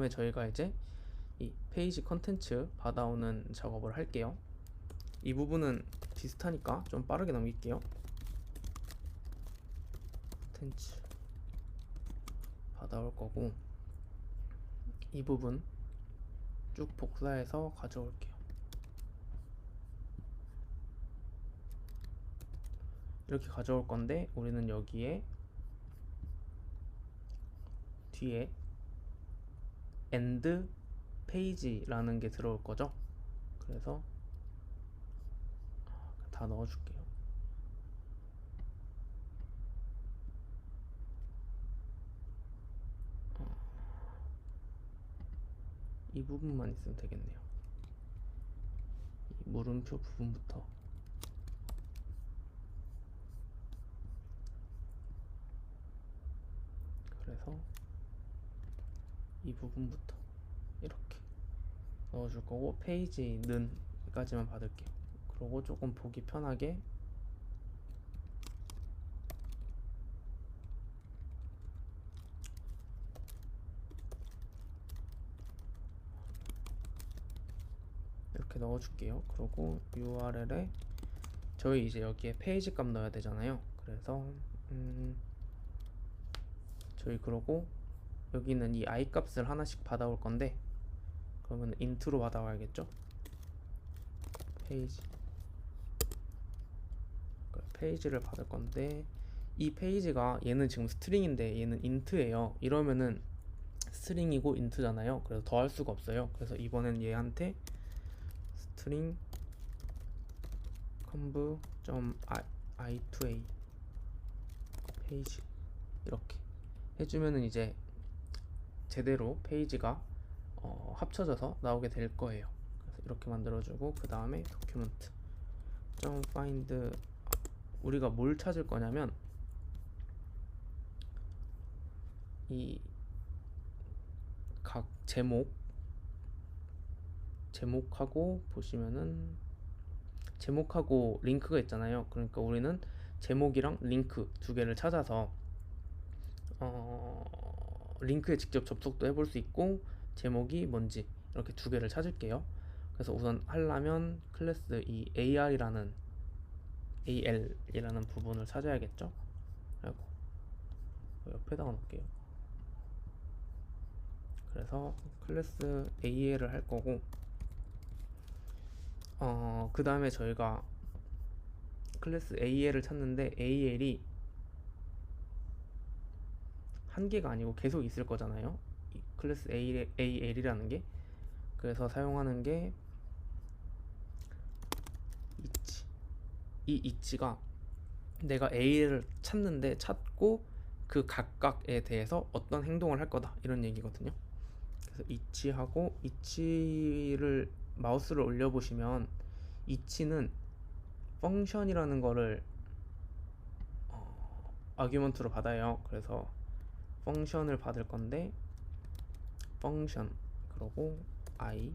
다음에 저희가 이제 이 페이지 컨텐츠 받아오는 작업을 할게요. 이 부분은 비슷하니까 좀 빠르게 넘길게요. 컨텐츠 받아올 거고, 이 부분 쭉 복사해서 가져올게요. 이렇게 가져올 건데, 우리는 여기에 뒤에 end 페이지라는 게 들어올 거죠. 그래서 다 넣어줄게요. 이 부분만 있으면 되겠네요. 이 물음표 부분부터. 그래서 이 부분부터 이렇게 넣어줄 거고, 페이지는 까지만 받을게요. 그리고 조금 보기 편하게 이렇게 넣어줄게요. 그리고 URL에 저희 이제 여기에 페이지 값 넣어야 되잖아요. 그래서 저희 그러고 여기는 이 i 값을 하나씩 받아올 건데, 그러면 int로 받아와야겠죠. 페이지를 받을 건데, 이 페이지가 얘는 지금 스트링인데 얘는 int예요. 이러면은 스트링이고 int잖아요. 그래서 더할 수가 없어요. 그래서 이번엔 얘한테 string conv.i2a 페이지 이렇게 해주면은 이제 제대로 페이지가 합쳐져서 나오게 될 거예요. 그래서 이렇게 만들어주고, 그 다음에 document.find, 우리가 뭘 찾을 거냐면 이 각 제목하고 보시면은 제목하고 링크가 있잖아요. 그러니까 우리는 제목이랑 링크 두 개를 찾아서 링크에 직접 접속도 해볼 수 있고, 제목이 뭔지 이렇게 두 개를 찾을게요. 그래서 우선 하려면 클래스 이 AL이라는 부분을 찾아야겠죠. 아이고, 옆에다가 놓을게요. 그래서 클래스 AL을 할 거고, 그 다음에 저희가 클래스 AL을 찾는데, AL이 한 개가 아니고 계속 있을 거잖아요. 이 클래스 AL이라는 게. 그래서 사용하는 게 이 each가 내가 A를 찾고 그 각각에 대해서 어떤 행동을 할 거다, 이런 얘기거든요. 그래서 each하고, each를 마우스를 올려보시면 each는 펑션이라는 거를 아규먼트로 받아요. 그래서 펑션을 받을 건데, 펑션 그러고 i,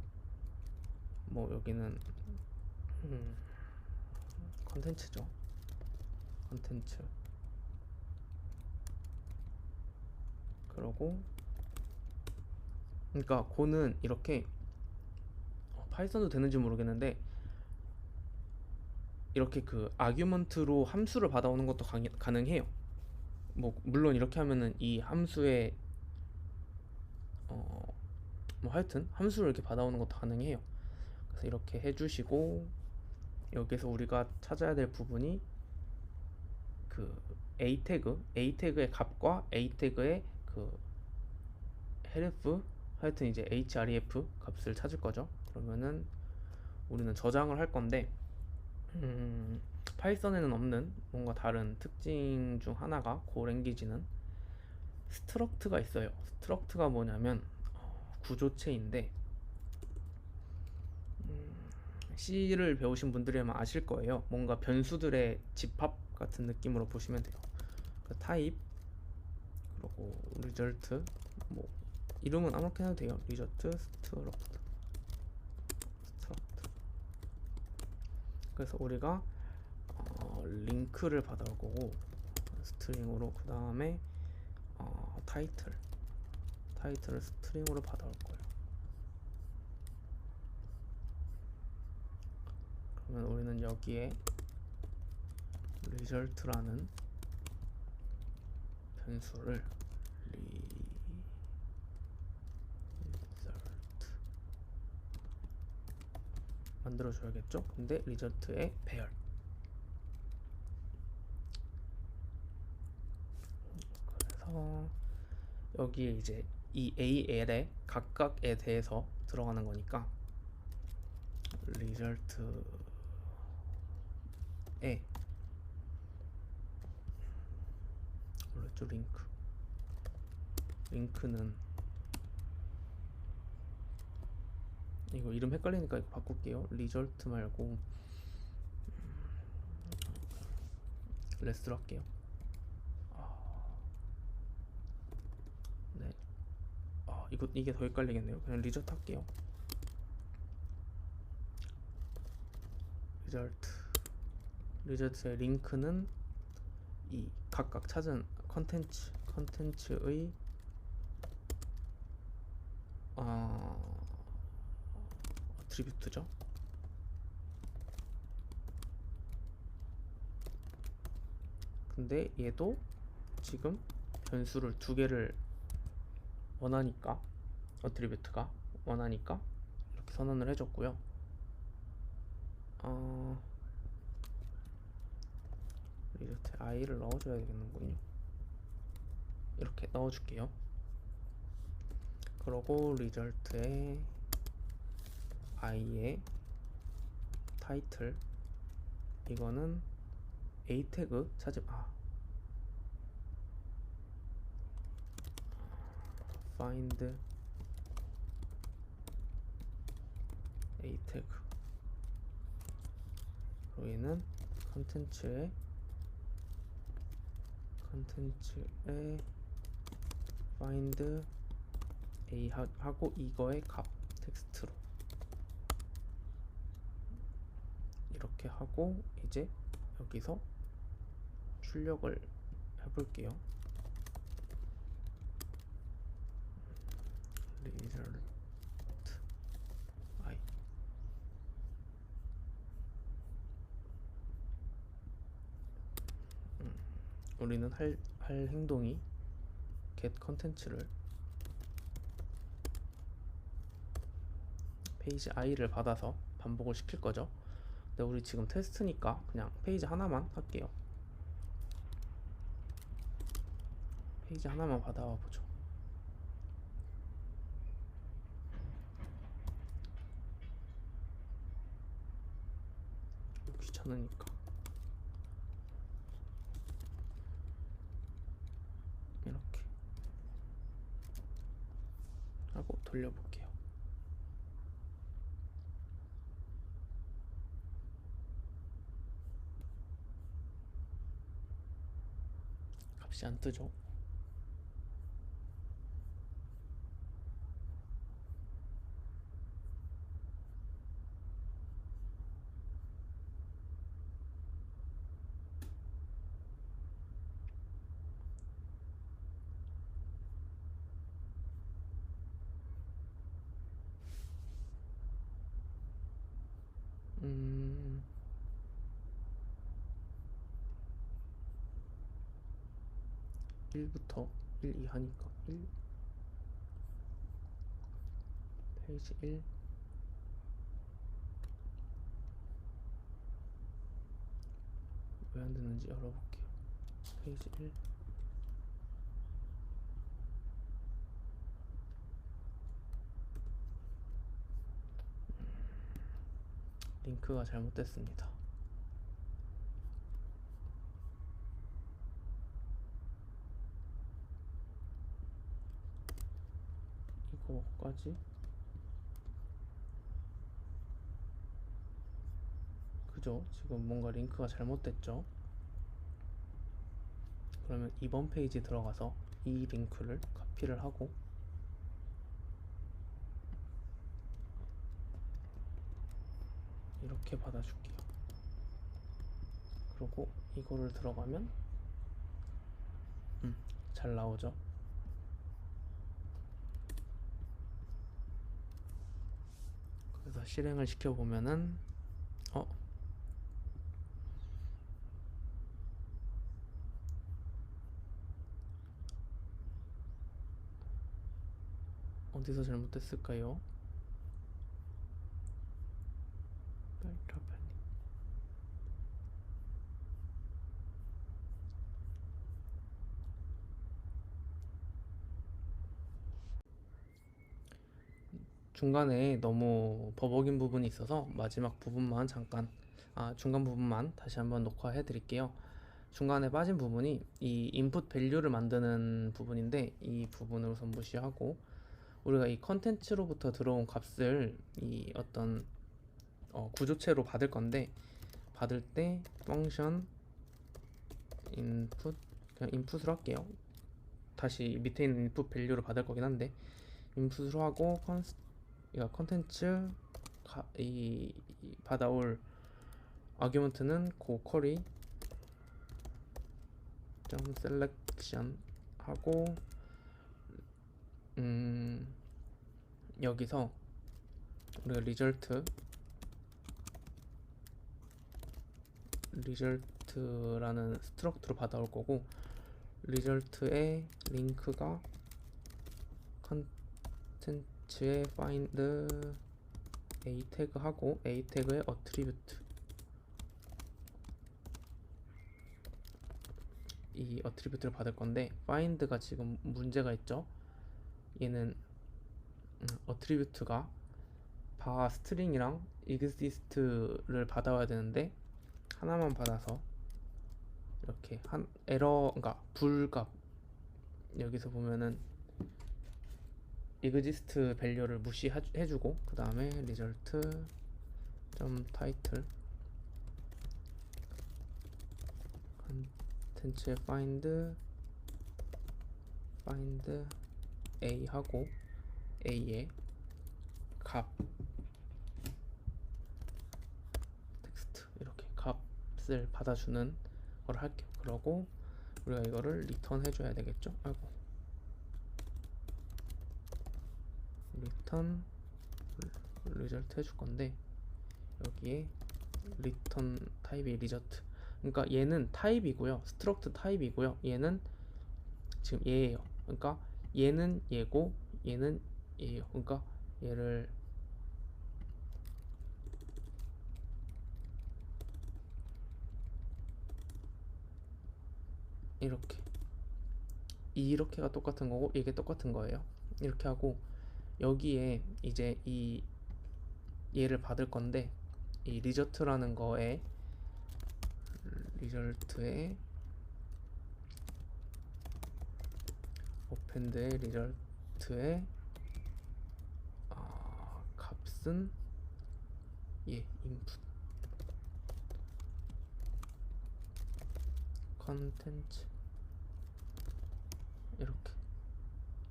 뭐 여기는 컨텐츠죠. 컨텐츠. 그러고, 그러니까 고는 이렇게, 파이썬도 되는지 모르겠는데 이렇게 그 아규먼트로 함수를 받아오는 것도 가능해요. 뭐 물론 이렇게 하면은 이 함수의 뭐 하여튼 함수를 이렇게 받아오는 것도 가능해요. 그래서 이렇게 해주시고, 여기서 우리가 찾아야 될 부분이 그 a 태그의 값과 a 태그의 그 href, 하여튼 이제 href 값을 찾을 거죠. 그러면은 우리는 저장을 할 건데, 파이썬에는 없는 뭔가 다른 특징 중 하나가, 고랭귀지는 스트럭트가 있어요. 스트럭트가 뭐냐면 구조체인데, C를 배우신 분들이 아마 아실 거예요. 뭔가 변수들의 집합 같은 느낌으로 보시면 돼요. 그 타입, 그리고 리절트, 뭐 이름은 아무렇게나 해도 돼요. 리절트, 스트럭트. 그래서 우리가 링크를 받아올 거고, 스트링으로. 그 다음에 타이틀, 타이틀을 스트링으로 받아올 거예요. 그러면 우리는 여기에 result라는 변수를 result 만들어줘야겠죠? 근데 result의 배열, 그래서 여기에 이제 이 AL의 각각에 대해서 들어가는 거니까 result에 뭐였죠? 링크는 이거 이름 헷갈리니까 이거 바꿀게요. result 말고 레스로 할게요. 네. 이게 더 헷갈리겠네요. 그냥 result 할게요. result의 링크는 이 각각 찾은 컨텐츠의 어트리뷰트죠. 근데 얘도 지금 변수를 두 개를 원하니까, 어트리뷰트가 원하니까 이렇게 선언을 해줬고요. 리조트에 i를 넣어줘야 되겠는군요. 이렇게 넣어줄게요. 그러고 리절트에 i의 타이틀, 이거는 a 태그 find a 태그, 그리고 얘는 컨텐츠에 find a 하고 이거의 값 텍스트로 이렇게 하고, 이제 여기서 출력을 해볼게요. result i, 우리는 할 행동이 get 컨텐츠를 페이지 i를 받아서 반복을 시킬 거죠. 근데 우리 지금 테스트니까 그냥 페이지 하나만 할게요. 페이지 하나만 받아와 보죠. 귀찮으니까 이렇게 하고 돌려볼게요. 값이 안 뜨죠. 음... 1부터 1, 2 하니까 1, 페이지 1, 왜 안 되는지 열어볼게요. 페이지 1, 링크가 잘못됐습니다. 이거까지, 그죠? 지금 뭔가 링크가 잘못됐죠? 그러면 이번 페이지 들어가서 이 링크를 카피를 하고 이렇게 받아줄게요. 그리고 이거를 들어가면 잘 나오죠? 그래서 실행을 시켜보면은 어디서 잘못됐을까요? 중간에 너무 버벅인 부분이 있어서 마지막 부분만 잠깐, 중간 부분만 다시 한번 녹화해 드릴게요. 중간에 빠진 부분이 이 인풋 밸류를 만드는 부분인데, 이 부분을 우선 무시하고 우리가 이 컨텐츠로부터 들어온 값을 이 어떤 구조체로 받을 건데, 받을 때 펑션 인풋, 그냥 인풋으로 할게요. 다시 밑에 있는 인풋 밸류를 받을 거긴 한데 인풋으로 하고 컨텐츠 이 받아올 아규먼트는 고 쿼리 점 셀렉션 하고 여기서 우리가 리절트라는 스트럭트로 받아올 거고, 리절트의 링크가 컨텐츠의 find a 태그 하고 a 태그의 attribute, 이 attribute를 받을 건데 find가 지금 문제가 있죠. 얘는 attribute가 바 스트링이랑 exist를 받아와야 되는데 하나만 받아서 이렇게 한 에러, 그러니까 불값, 여기서 보면은 exist 밸류를 무시해주고, 그 다음에 result title 컨텐츠 find a 하고 a의 값 텍스트, 이렇게 값을 받아주는 걸 할게요. 그러고 우리가 이거를 리턴 해줘야 되겠죠. 리턴 리절트 해줄 건데, 여기에 리턴 타입이 리저트, 그러니까 얘는 타입이고요, 스트럭트 타입이고요, 얘는 지금 얘예요. 그러니까 얘는 얘고 얘는 얘예요. 그러니까 얘를 이렇게가 똑같은 거고 이게 똑같은 거예요. 이렇게 하고 여기에 이제 이 얘를 받을 건데, 이 리저트라는 거에 리절트의 어펜드의 리절트의 값은 인풋 컨텐츠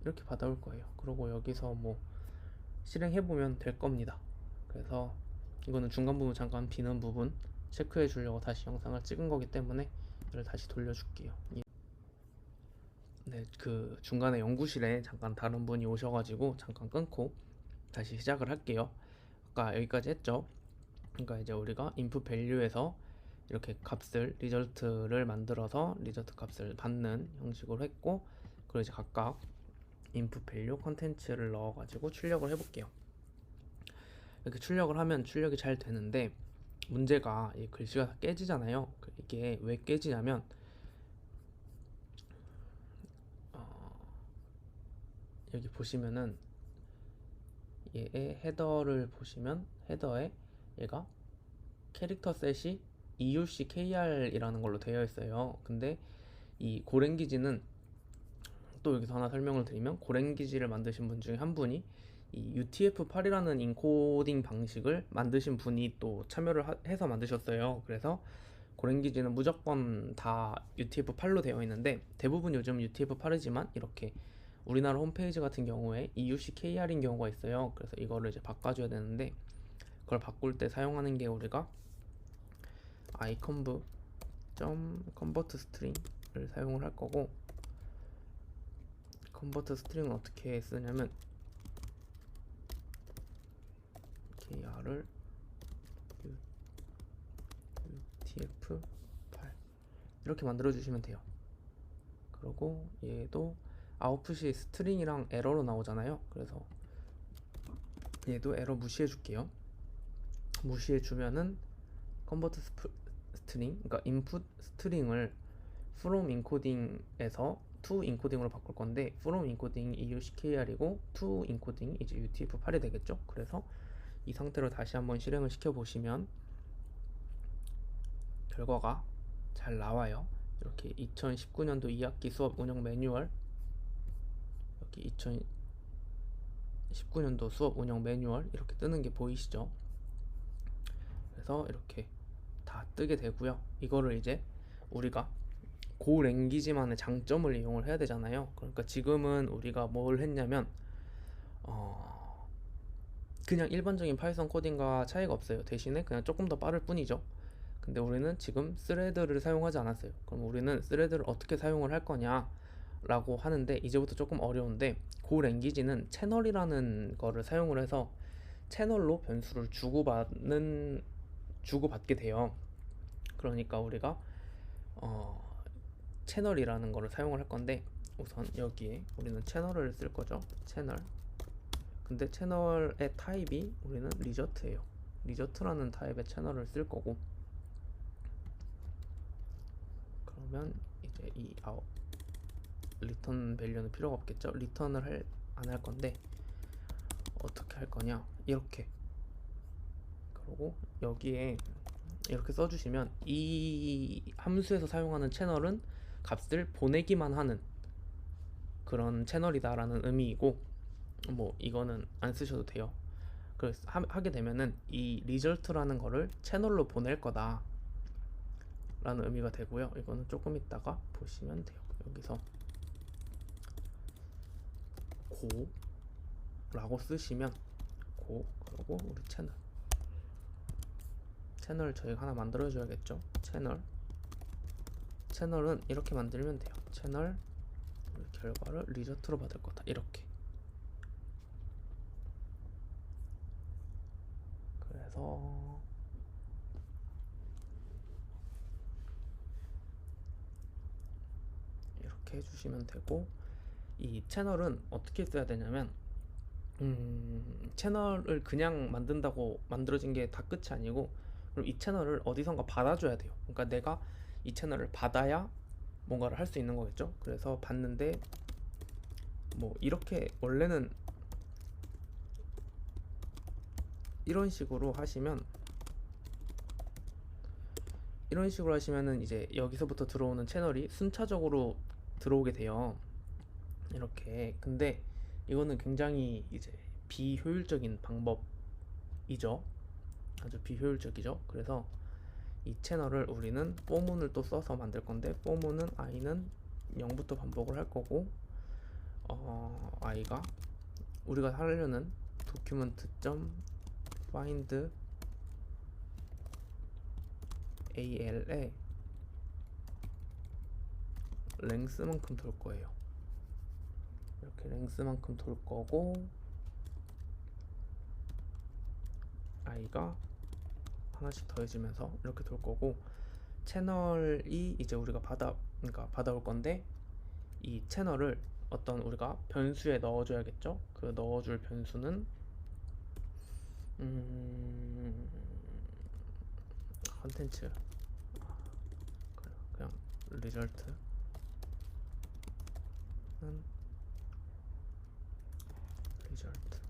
이렇게 받아올 거예요. 그리고 여기서 뭐 실행해보면 될 겁니다. 그래서 이거는 중간 부분 잠깐 비는 부분 체크해 주려고 다시 영상을 찍은 거기 때문에 이를 다시 돌려줄게요. 네, 그 중간에 연구실에 잠깐 다른 분이 오셔가지고 잠깐 끊고 다시 시작을 할게요. 아까 여기까지 했죠. 그러니까 이제 우리가 input 밸류에서 이렇게 값을 리절트를 만들어서 리절트 값을 받는 형식으로 했고, 그리고 이제 각각 input 밸류 컨텐츠를 넣어가지고 출력을 해볼게요. 이렇게 출력을 하면 출력이 잘 되는데, 문제가 이 글씨가 다 깨지잖아요. 이게 왜 깨지냐면 여기 보시면은 얘의 헤더를 보시면 헤더에 얘가 캐릭터 셋이 EUCKR이라는 걸로 되어 있어요. 근데 이 고랭기지는 또 여기서 하나 설명을 드리면, 고랭기지를 만드신 분 중에 한 분이 이 UTF-8이라는 인코딩 방식을 만드신 분이 또 참여를 해서 만드셨어요. 그래서 고랭기지는 무조건 다 UTF-8로 되어 있는데, 대부분 요즘 UTF-8이지만 이렇게 우리나라 홈페이지 같은 경우에 EUCKR인 경우가 있어요. 그래서 이거를 이제 바꿔줘야 되는데, 그걸 바꿀 때 사용하는 게 우리가 iconv.convertString을 사용을 할 거고, convertString은 어떻게 쓰냐면 kr 결과를 UTF-8 이렇게 만들어 주시면 돼요. 그리고 얘도 아웃풋이 스트링이랑 에러로 나오잖아요. 그래서 얘도 에러 무시해 줄게요. 무시해 주면은 컨버트 스트링, 그러니까 인풋 스트링을 from encoding에서 to encoding으로 바꿀 건데 from encoding이 EUCKR이고 to encoding이 이제 UTF-8이 되겠죠. 그래서 이 상태로 다시 한번 실행을 시켜 보시면 결과가 잘 나와요. 이렇게 2019년도 2학기 수업 운영 매뉴얼, 여기 2019년도 수업 운영 매뉴얼 이렇게 뜨는 게 보이시죠? 그래서 이렇게 다 뜨게 되고요. 이거를 이제 우리가 고랭귀지만의 장점을 이용을 해야 되잖아요. 그러니까 지금은 우리가 뭘 했냐면 그냥 일반적인 파이썬 코딩과 차이가 없어요. 대신에 그냥 조금 더 빠를 뿐이죠. 근데 우리는 지금 스레드를 사용하지 않았어요. 그럼 우리는 스레드를 어떻게 사용을 할 거냐 라고 하는데 이제부터 조금 어려운데, 고랭귀지는 채널이라는 거를 사용을 해서 채널로 변수를 주고받게 돼요. 그러니까 우리가 채널이라는 거를 사용을 할 건데, 우선 여기에 우리는 채널을 쓸 거죠. 채널. 근데 채널의 타입이 우리는 리저트예요. 리저트라는 타입의 채널을 쓸 거고, 그러면 이제 이 리턴 밸류는 필요가 없겠죠. 리턴을 안 할 건데 어떻게 할 거냐, 이렇게. 그리고 여기에 이렇게 써주시면 이 함수에서 사용하는 채널은 값을 보내기만 하는 그런 채널이다 라는 의미이고, 뭐 이거는 안 쓰셔도 돼요. 그래서 하게 되면은 이 리절트라는 거를 채널로 보낼 거다 라는 의미가 되고요. 이거는 조금 있다가 보시면 돼요. 여기서 고 라고 쓰시면 고, 그리고 우리 채널 저희가 하나 만들어 줘야겠죠. 채널은 이렇게 만들면 돼요. 채널 결과를 리저트로 받을 거다, 이렇게. 그래서 이렇게 해주시면 되고, 이 채널은 어떻게 써야 되냐면 채널을 그냥 만든다고 만들어진 게 다 끝이 아니고, 그럼 이 채널을 어디선가 받아줘야 돼요. 그러니까 내가 이 채널을 받아야 뭔가를 할 수 있는 거겠죠. 그래서 받는데 뭐 이렇게 원래는 이런 식으로 하시면은 이제 여기서부터 들어오는 채널이 순차적으로 들어오게 돼요. 이렇게. 근데 이거는 굉장히 이제 비효율적인 방법이죠. 아주 비효율적이죠. 그래서 이 채널을 우리는 포문을 또 써서 만들 건데, 포문은 i는 0부터 반복을 할 거고, i가 우리가 하려는 document.find al에 length만큼 돌 거예요. 이렇게 length만큼 돌 거고, i가 하나씩 더해지면서 이렇게 돌 거고, 채널이 이제 우리가 받아올 건데, 이 채널을 어떤 우리가 변수에 넣어줘야겠죠. 그 넣어줄 변수는 컨텐츠, 그냥 리절트는 리절트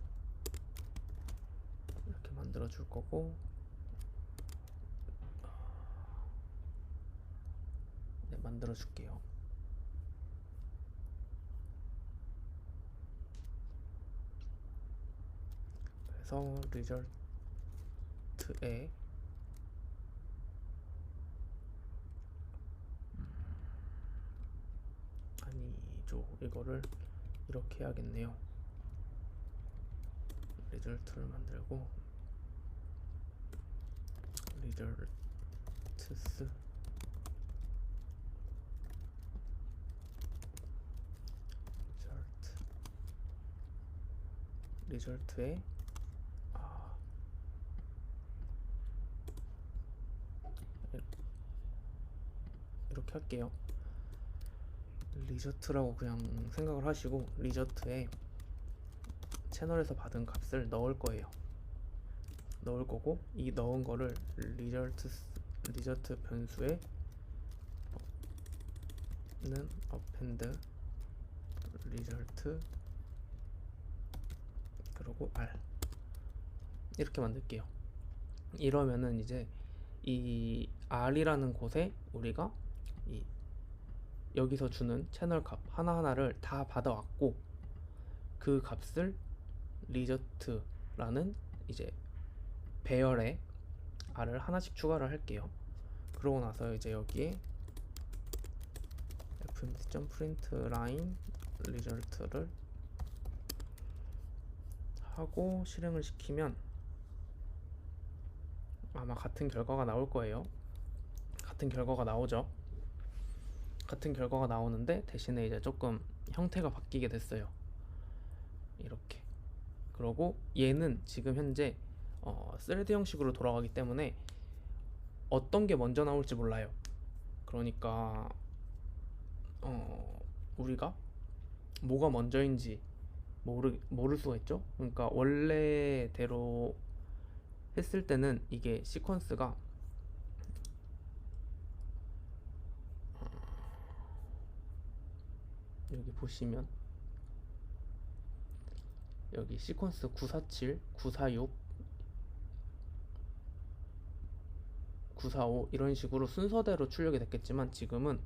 이렇게 만들어 줄 거고, 네, 만들어 줄게요. 그래서 리절트에 아니죠, 이거를 이렇게 해야겠네요. 리절트를 만들고 리절트스 리절트에 이렇게 할게요. 리저트라고 그냥 생각을 하시고 리저트에 채널에서 받은 값을 넣을 거예요. 넣을 거고, 이 넣은 거를 리저트 변수에 는 append 리저트 그리고 r 이렇게 만들게요. 이러면은 이제 이 r이라는 곳에 우리가 이 여기서 주는 채널 값 하나하나를 다 받아왔고, 그 값을 리저트라는 이제 배열에 r을 하나씩 추가를 할게요. 그러고 나서 이제 여기에 fmt.println 리저트를 하고 실행을 시키면 아마 같은 결과가 나올 거예요. 같은 결과가 나오죠. 같은 결과가 나오는데 대신에 이제 조금 형태가 바뀌게 됐어요. 이렇게. 그리고 얘는 지금 현재 스레드 형식으로 돌아가기 때문에 어떤 게 먼저 나올지 몰라요. 그러니까 우리가 뭐가 먼저인지 모를 수가 있죠. 그러니까 원래대로 했을 때는 이게 시퀀스가 여기 보시면 여기 시퀀스 947, 946, 945 이런 식으로 순서대로 출력이 됐겠지만 지금은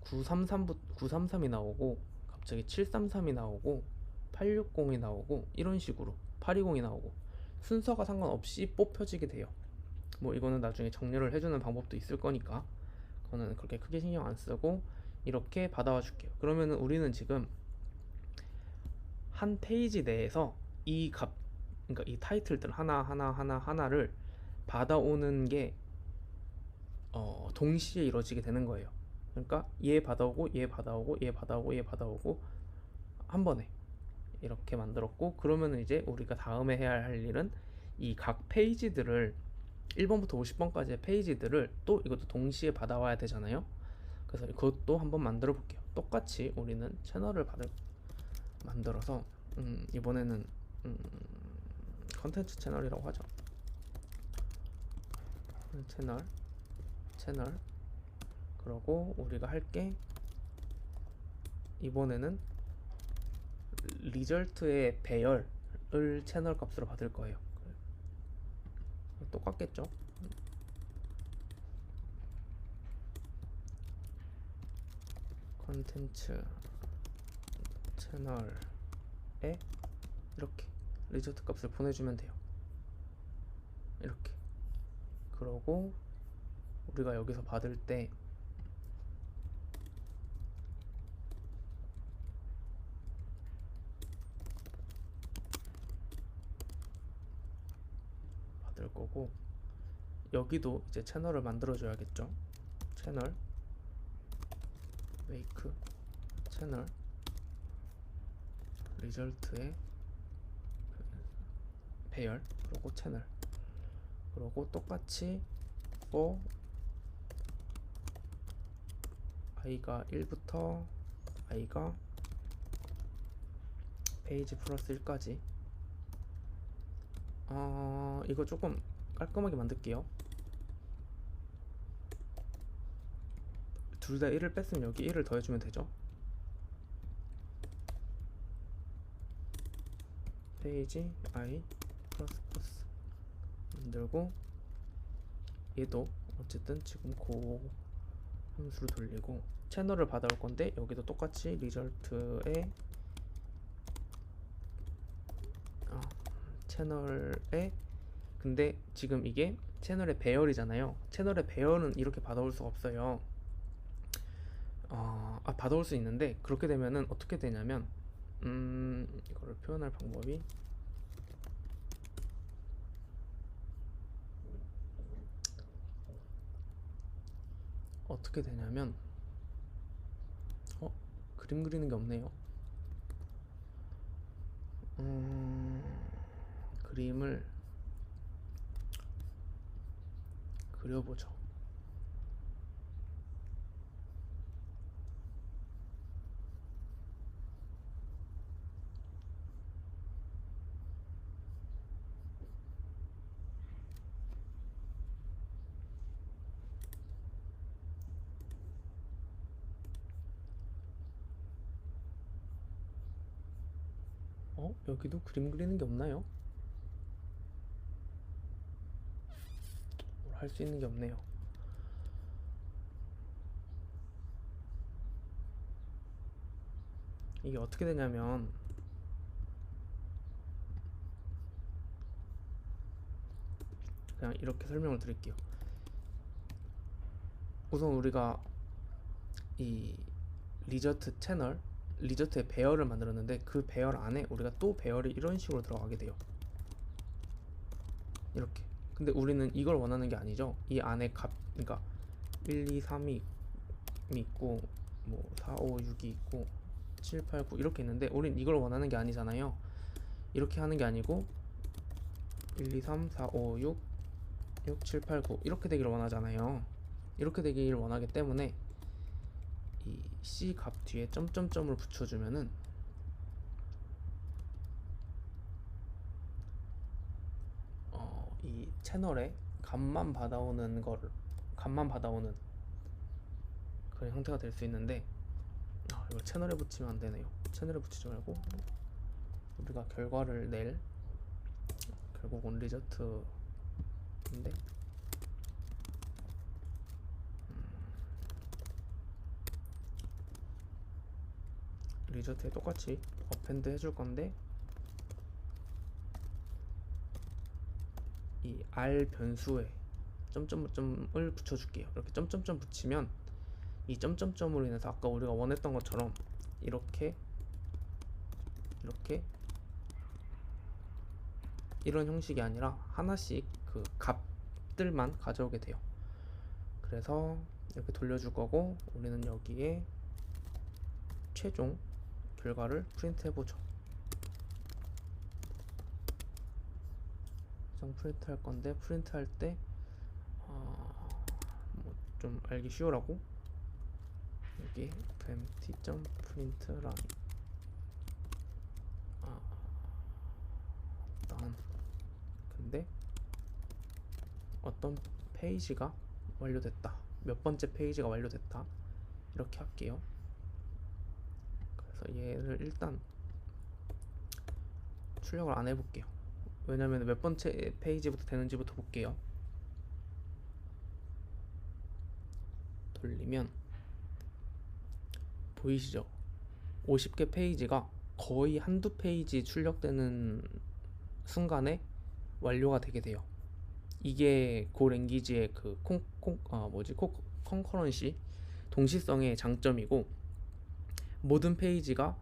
933이 나오고 갑자기 733이 나오고 860이 나오고 이런 식으로 820이 나오고 순서가 상관없이 뽑혀지게 돼요. 뭐 이거는 나중에 정렬을 해주는 방법도 있을 거니까 그거는 그렇게 크게 신경 안 쓰고 이렇게 받아와 줄게요. 그러면은 우리는 지금 한 페이지 내에서 이 값, 그러니까 이 타이틀들 하나를 받아오는 게 동시에 이루어지게 되는 거예요. 그러니까 얘 받아오고 얘 받아오고 얘 받아오고 얘 받아오고 한 번에 이렇게 만들었고, 그러면은 이제 우리가 다음에 해야 할 일은 이 각 페이지들을 1번부터 50번까지의 페이지들을 또 이것도 동시에 받아와야 되잖아요. 그래서 그것도 한번 만들어 볼게요. 똑같이 우리는 채널을 만들어서 이번에는 컨텐츠 채널이라고 하죠. 채널 그러고 우리가 할 게 이번에는 리절트의 배열을 채널 값으로 받을 거예요. 똑같겠죠? 컨텐츠 채널에 이렇게 리저트 값을 보내주면 돼요. 이렇게. 그러고 우리가 여기서 받을 때 받을 거고, 여기도 이제 채널을 만들어 줘야겠죠. 채널 make 채널 리절트의 배열 그리고 채널 그리고 똑같이 for i가 1부터 i가 페이지 플러스 1까지 이거 조금 깔끔하게 만들게요. 둘 다 1을 뺐으면 여기 1을 더해주면 되죠. 페이지 i 플러스 만들고, 얘도 어쨌든 지금 고 함수로 돌리고 채널을 받아올 건데 여기도 똑같이 리절트에 채널에, 근데 지금 이게 채널의 배열이잖아요. 채널의 배열은 이렇게 받아올 수가 없어요. 받아올 수 있는데 그렇게 되면은 어떻게 되냐면 이거를 표현할 방법이 어떻게 되냐면 그림 그리는 게 없네요. 그림을 그려보죠. 여기도 그림 그리는 게 없나요? 뭘 할 수 있는 게 없네요. 이게 어떻게 되냐면 그냥 이렇게 설명을 드릴게요. 우선 우리가 이 리저트 채널, 리저트의 배열을 만들었는데 그 배열 안에 우리가 또 배열이 이런 식으로 들어가게 돼요. 이렇게. 근데 우리는 이걸 원하는 게 아니죠. 이 안에 그러니까 1, 2, 3이 있고 뭐 4, 5, 6이 있고 7, 8, 9 이렇게 있는데 우린 이걸 원하는 게 아니잖아요. 이렇게 하는 게 아니고 1, 2, 3, 4, 5, 6, 7, 8, 9 이렇게 되기를 원하잖아요. 이렇게 되기를 원하기 때문에 이 C 값 뒤에 점점점을 붙여주면은 이 채널에 값만 받아오는 그런 형태가 될 수 있는데 이걸 채널에 붙이면 안 되네요. 채널에 붙이지 말고 우리가 결과를 낼 결국은 리저트인데 리저트에 똑같이 어펜드 해줄 건데 이 R 변수에 점점점을 붙여줄게요. 이렇게 점점점 붙이면 이 점점점으로 인해서 아까 우리가 원했던 것처럼 이렇게 이런 형식이 아니라 하나씩 그 값들만 가져오게 돼요. 그래서 이렇게 돌려줄 거고 우리는 여기에 최종 결과를 프린트 해보죠. 프린트 할 건데 프린트 할 때 좀 알기 쉬우라고 여기 empty.println 근데 어떤 페이지가 완료됐다, 몇 번째 페이지가 완료됐다 이렇게 할게요. 그래서 얘를 일단 출력을 안 해볼게요. 왜냐면 몇 번째 페이지부터 되는지부터 볼게요. 돌리면 보이시죠? 50개 페이지가 거의 한두 페이지 출력되는 순간에 완료가 되게 돼요. 이게 고랭귀지의 그 concurrency 동시성의 장점이고 모든 페이지가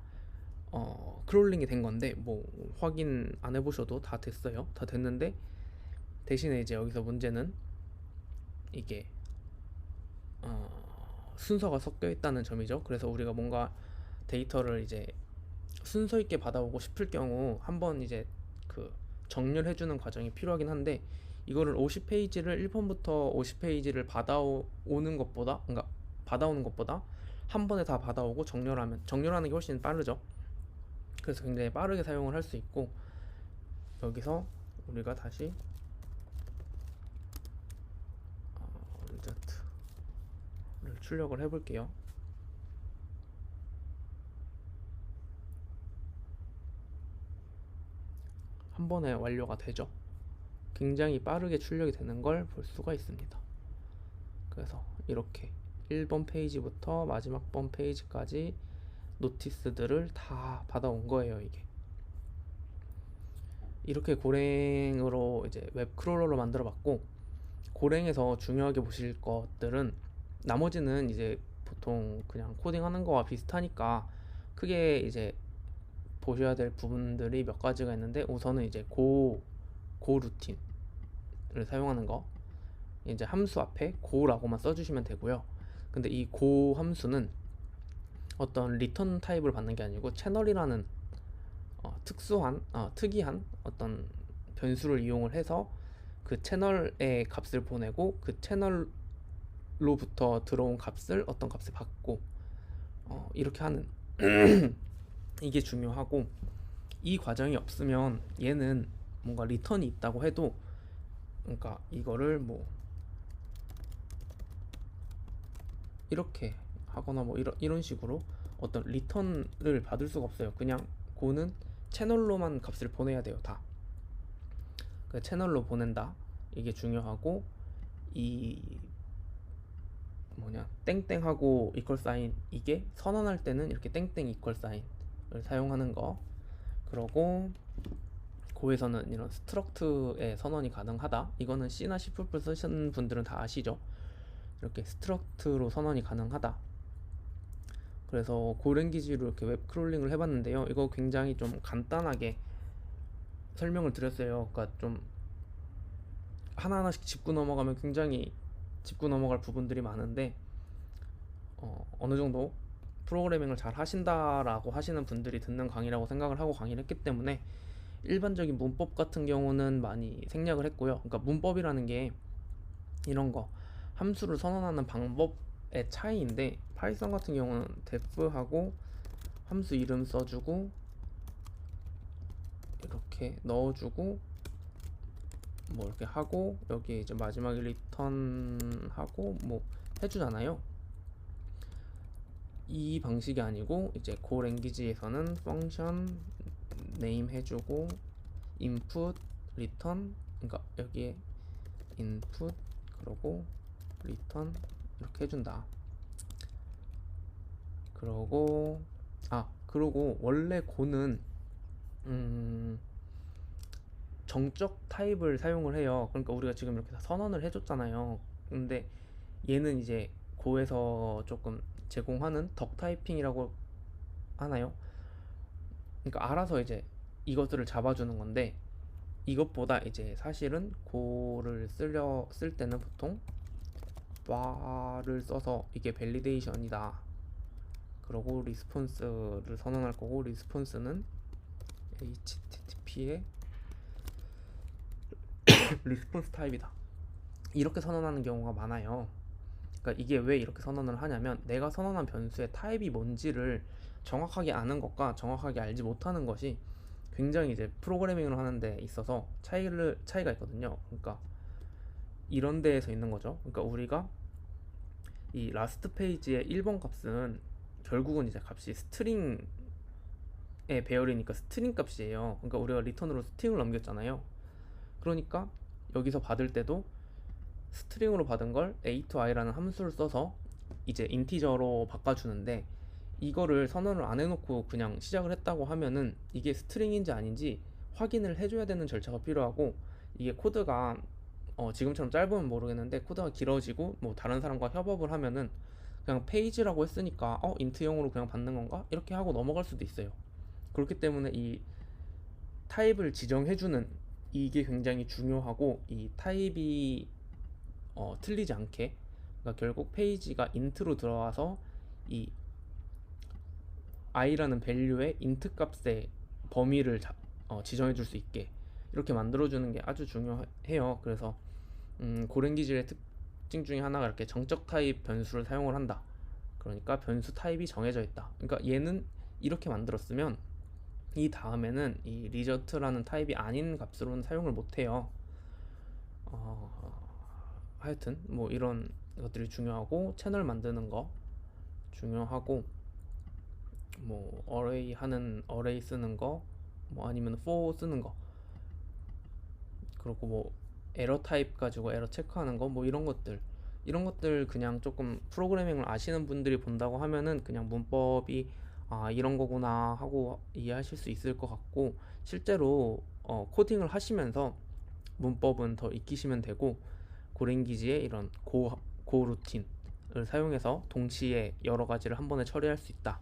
크롤링이 된 건데 뭐 확인 안 해보셔도 다 됐어요. 다 됐는데 대신에 이제 여기서 문제는 이게 순서가 섞여 있다는 점이죠. 그래서 우리가 뭔가 데이터를 이제 순서 있게 받아오고 싶을 경우 한번 이제 그 정렬해주는 과정이 필요하긴 한데 이거를 50페이지를 1번부터 50페이지를 받아오는 것보다 한 번에 다 받아오고 정렬하는 게 훨씬 빠르죠. 그래서 굉장히 빠르게 사용을 할 수 있고 여기서 우리가 다시 리저트를 출력을 해볼게요. 한 번에 완료가 되죠. 굉장히 빠르게 출력이 되는 걸 볼 수가 있습니다. 그래서 이렇게 1번 페이지부터 마지막 번 페이지까지 노티스들을 다 받아온 거예요. 이렇게 고랭으로 이제 웹 크롤러로 만들어 봤고, 고랭에서 중요하게 보실 것들은 나머지는 이제 보통 그냥 코딩하는 거와 비슷하니까 크게 이제 보셔야 될 부분들이 몇 가지가 있는데, 우선은 이제 고 루틴을 사용하는 거, 이제 함수 앞에 고라고만 써주시면 되고요. 근데 이 고 함수는 어떤 리턴 타입을 받는 게 아니고 채널이라는 특이한 어떤 변수를 이용을 해서 그 채널의 값을 보내고 그 채널로부터 들어온 값을 어떤 값을 받고 이렇게 하는 이게 중요하고, 이 과정이 없으면 얘는 뭔가 리턴이 있다고 해도, 그러니까 이거를 뭐 이렇게 하거나 뭐 이런 식으로 어떤 리턴을 받을 수가 없어요. 그냥 고는 채널로만 값을 보내야 돼요. 다. 그 채널로 보낸다. 이게 중요하고, 이 뭐냐 땡땡하고 이퀄 사인, 이게 선언할 때는 이렇게 땡땡 이퀄 사인을 사용하는 거. 그러고 고에서는 이런 스트럭트의 선언이 가능하다. 이거는 C나 C++ 쓰시는 분들은 다 아시죠? 이렇게 스트럭트로 선언이 가능하다. 그래서 고랭귀지로 이렇게 웹 크롤링을 해봤는데요. 이거 굉장히 좀 간단하게 설명을 드렸어요. 그러니까 좀 하나하나씩 짚고 넘어가면 굉장히 짚고 넘어갈 부분들이 많은데, 어느 정도 프로그래밍을 잘 하신다라고 하시는 분들이 듣는 강의라고 생각을 하고 강의를 했기 때문에 일반적인 문법 같은 경우는 많이 생략을 했고요. 그러니까 문법이라는 게 이런 거 함수를 선언하는 방법의 차이인데, 파이썬 같은 경우는 def하고 함수 이름 써주고 이렇게 넣어주고 뭐 이렇게 하고 여기에 이제 마지막에 리턴하고 뭐 해주잖아요. 이 방식이 아니고 이제 고랭귀지에서는 펑션 네임 해주고 input return, 그러니까 여기에 input 그러고 return 이렇게 해준다. 그러고 그러고 원래 고는 정적 타입을 사용을 해요. 그러니까 우리가 지금 이렇게 다 선언을 해줬잖아요. 근데 얘는 이제 고에서 조금 제공하는 덕 타이핑이라고 하나요? 그러니까 알아서 이제 이것들을 잡아주는 건데, 이것보다 이제 사실은 고를 쓸 때는 보통 바를 써서 이게 밸리데이션이다. 그러고 리스폰스를 선언할 거고, 리스폰스는 HTTP의 리스폰스 타입이다. 이렇게 선언하는 경우가 많아요. 그러니까 이게 왜 이렇게 선언을 하냐면, 내가 선언한 변수의 타입이 뭔지를 정확하게 아는 것과 정확하게 알지 못하는 것이 굉장히 이제 프로그래밍을 하는 데 있어서 차이가 있거든요. 그러니까 이런 데에서 있는 거죠. 그러니까 우리가 이 라스트 페이지의 1번 값은 결국은 이제 값이 스트링의 배열이니까 스트링 값이에요. 그러니까 우리가 리턴으로 스트링을 넘겼잖아요. 그러니까 여기서 받을 때도 스트링으로 받은 걸 a to i라는 함수를 써서 이제 인티저로 바꿔주는데, 이거를 선언을 안 해놓고 그냥 시작을 했다고 하면은 이게 스트링인지 아닌지 확인을 해줘야 되는 절차가 필요하고, 이게 코드가 지금처럼 짧으면 모르겠는데 코드가 길어지고 뭐 다른 사람과 협업을 하면은 그냥 페이지라고 했으니까 인트용으로 그냥 받는 건가? 이렇게 하고 넘어갈 수도 있어요. 그렇기 때문에 이 타입을 지정해주는 이게 굉장히 중요하고, 이 타입이 틀리지 않게, 그러니까 결국 페이지가 인트로 들어와서 이 i라는 밸류의 인트 값의 범위를 지정해 줄 수 있게 이렇게 만들어주는 게 아주 중요해요. 그래서 고랭귀지의 특징 중에 하나가 이렇게 정적 타입 변수를 사용을 한다. 그러니까 변수 타입이 정해져 있다. 그러니까 얘는 이렇게 만들었으면 이 다음에는 이 리저트라는 타입이 아닌 값으로는 사용을 못해요. 하여튼 뭐 이런 것들이 중요하고, 채널 만드는 거 중요하고, 뭐 어레이 쓰는 거, 뭐 아니면 for 쓰는 거, 그리고 뭐 에러 타입 가지고 에러 체크하는 거, 뭐 이런 것들 그냥 조금 프로그래밍을 아시는 분들이 본다고 하면은 그냥 문법이 이런 거구나 하고 이해하실 수 있을 것 같고, 실제로 코딩을 하시면서 문법은 더 익히시면 되고, 고랭귀지의 이런 고 루틴을 사용해서 동시에 여러 가지를 한 번에 처리할 수 있다.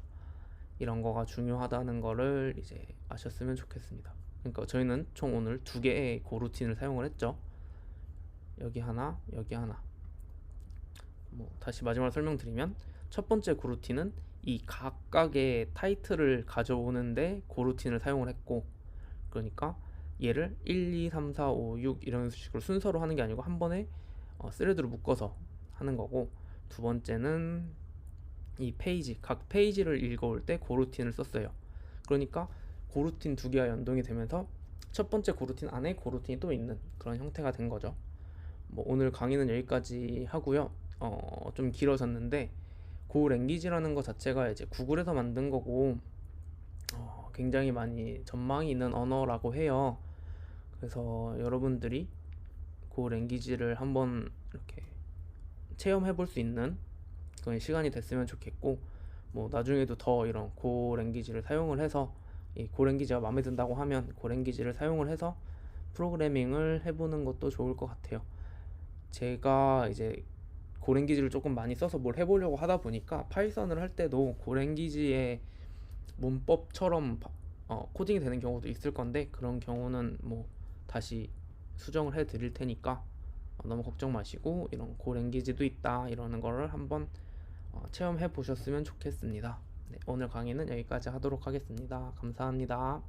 이런 거가 중요하다는 거를 이제 아셨으면 좋겠습니다. 그러니까 저희는 총 오늘 두 개의 고 루틴을 사용을 했죠. 여기 하나, 여기 하나. 뭐 다시 마지막으로 설명드리면, 첫 번째 고 루틴은 이 각각의 타이틀을 가져오는데 고 루틴을 사용을 했고, 그러니까 얘를 1, 2, 3, 4, 5, 6 이런 식으로 순서로 하는 게 아니고 한 번에 스레드로 묶어서 하는 거고, 두 번째는 이 각 페이지를 읽어올 때 고루틴을 썼어요. 그러니까 고루틴 두 개가 연동이 되면서 첫 번째 고루틴 안에 고루틴이 또 있는 그런 형태가 된 거죠. 뭐 오늘 강의는 여기까지 하고요. 좀 길어졌는데, 고랭귀지라는 거 자체가 이제 구글에서 만든 거고, 굉장히 많이 전망이 있는 언어라고 해요. 그래서 여러분들이 고 랭귀지를 한번 이렇게 체험해 볼 수 있는 그런 시간이 됐으면 좋겠고, 뭐 나중에도 더 이런 고 랭귀지를 사용을 해서 이 고 랭귀지가 마음에 든다고 하면 고 랭귀지를 사용을 해서 프로그래밍을 해보는 것도 좋을 것 같아요. 제가 이제 고랭기지를 조금 많이 써서 뭘 해보려고 하다 보니까 파이썬을 할 때도 고랭기지의 문법처럼 코딩이 되는 경우도 있을 건데, 그런 경우는 뭐 다시 수정을 해 드릴 테니까 너무 걱정 마시고, 이런 고랭기지도 있다 이러는 거를 한번 체험해 보셨으면 좋겠습니다. 네, 오늘 강의는 여기까지 하도록 하겠습니다. 감사합니다.